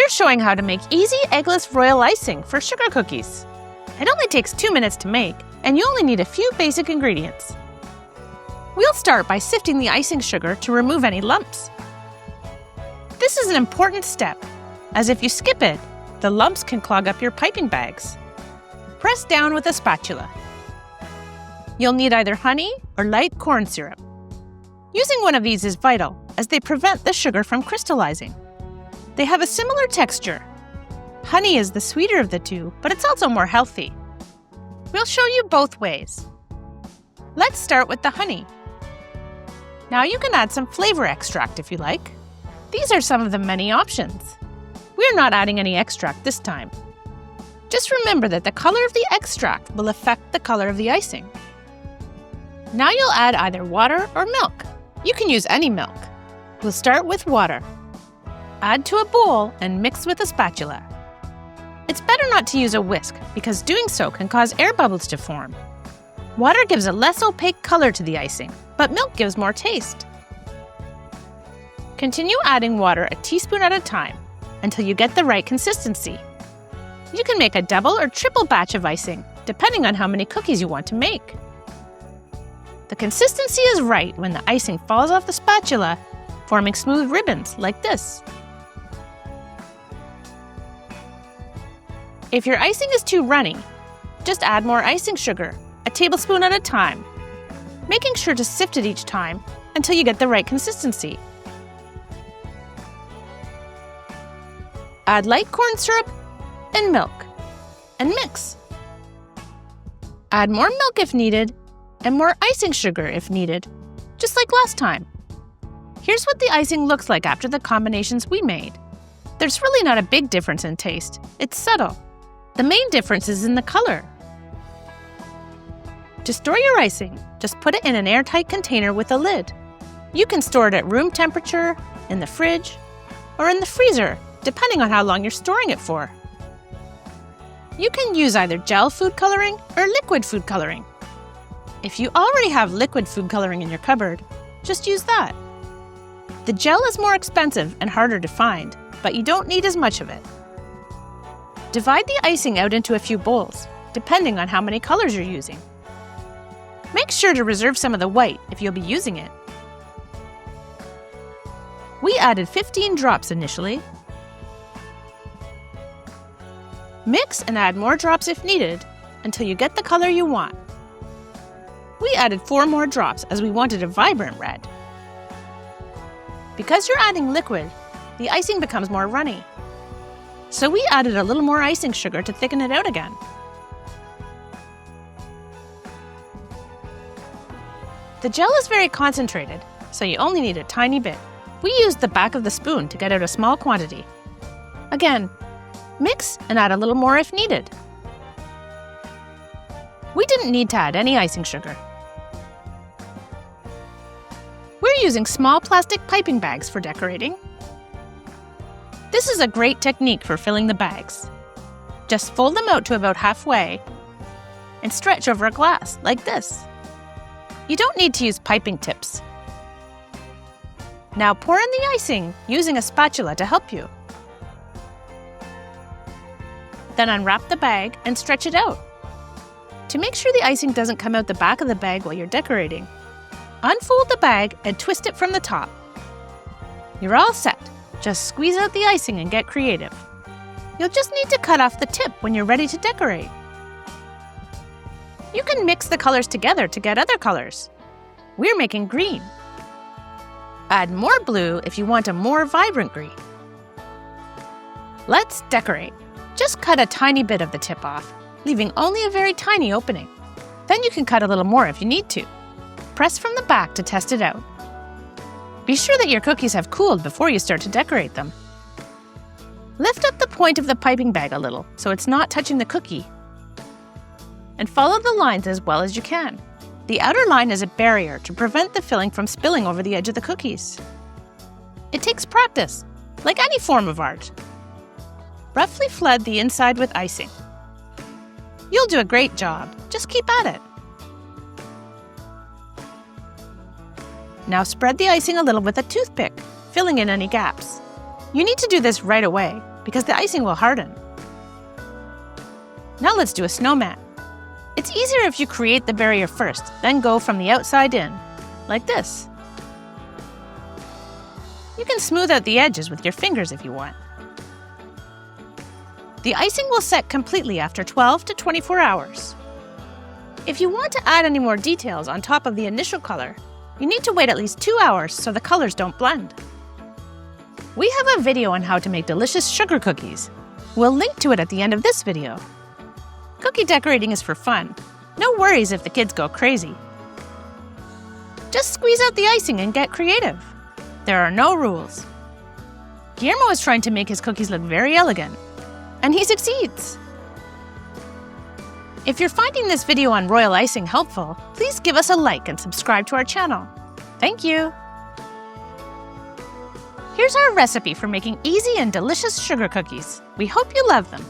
We're showing how to make easy eggless royal icing for sugar cookies. It only takes 2 minutes to make, and you only need a few basic ingredients. We'll start by sifting the icing sugar to remove any lumps. This is an important step, as if you skip it, the lumps can clog up your piping bags. Press down with a spatula. You'll need either honey or light corn syrup. Using one of these is vital, as they prevent the sugar from crystallizing. They have a similar texture. Honey is the sweeter of the two, but it's also more healthy. We'll show you both ways. Let's start with the honey. Now you can add some flavor extract if you like. These are some of the many options. We're not adding any extract this time. Just remember that the color of the extract will affect the color of the icing. Now you'll add either water or milk. You can use any milk. We'll start with water. Add to a bowl and mix with a spatula. It's better not to use a whisk because doing so can cause air bubbles to form. Water gives a less opaque color to the icing, but milk gives more taste. Continue adding water a teaspoon at a time until you get the right consistency. You can make a double or triple batch of icing, depending on how many cookies you want to make. The consistency is right when the icing falls off the spatula, forming smooth ribbons like this. If your icing is too runny, just add more icing sugar, a tablespoon at a time, making sure to sift it each time until you get the right consistency. Add light corn syrup and milk, and mix. Add more milk if needed, and more icing sugar if needed, just like last time. Here's what the icing looks like after the combinations we made. There's really not a big difference in taste, it's subtle. The main difference is in the color. To store your icing, just put it in an airtight container with a lid. You can store it at room temperature, in the fridge, or in the freezer, depending on how long you're storing it for. You can use either gel food coloring or liquid food coloring. If you already have liquid food coloring in your cupboard, just use that. The gel is more expensive and harder to find, but you don't need as much of it. Divide the icing out into a few bowls, depending on how many colors you're using. Make sure to reserve some of the white if you'll be using it. We added 15 drops initially. Mix and add more drops if needed until you get the color you want. We added 4 more drops as we wanted a vibrant red. Because you're adding liquid, the icing becomes more runny. So we added a little more icing sugar to thicken it out again. The gel is very concentrated, so you only need a tiny bit. We used the back of the spoon to get out a small quantity. Again, mix and add a little more if needed. We didn't need to add any icing sugar. We're using small plastic piping bags for decorating. This is a great technique for filling the bags. Just fold them out to about halfway and stretch over a glass, like this. You don't need to use piping tips. Now pour in the icing using a spatula to help you. Then unwrap the bag and stretch it out. To make sure the icing doesn't come out the back of the bag while you're decorating, unfold the bag and twist it from the top. You're all set. Just squeeze out the icing and get creative. You'll just need to cut off the tip when you're ready to decorate. You can mix the colors together to get other colors. We're making green. Add more blue if you want a more vibrant green. Let's decorate. Just cut a tiny bit of the tip off, leaving only a very tiny opening. Then you can cut a little more if you need to. Press from the back to test it out. Be sure that your cookies have cooled before you start to decorate them. Lift up the point of the piping bag a little so it's not touching the cookie. And follow the lines as well as you can. The outer line is a barrier to prevent the filling from spilling over the edge of the cookies. It takes practice, like any form of art. Roughly flood the inside with icing. You'll do a great job. Just keep at it. Now spread the icing a little with a toothpick, filling in any gaps. You need to do this right away, because the icing will harden. Now let's do a snowman. It's easier if you create the barrier first, then go from the outside in, like this. You can smooth out the edges with your fingers if you want. The icing will set completely after 12 to 24 hours. If you want to add any more details on top of the initial color, you need to wait at least 2 hours so the colors don't blend. We have a video on how to make delicious sugar cookies. We'll link to it at the end of this video. Cookie decorating is for fun. No worries if the kids go crazy. Just squeeze out the icing and get creative. There are no rules. Guillermo is trying to make his cookies look very elegant, and he succeeds. If you're finding this video on Royal Icing helpful, please give us a like and subscribe to our channel. Thank you! Here's our recipe for making easy and delicious sugar cookies. We hope you love them.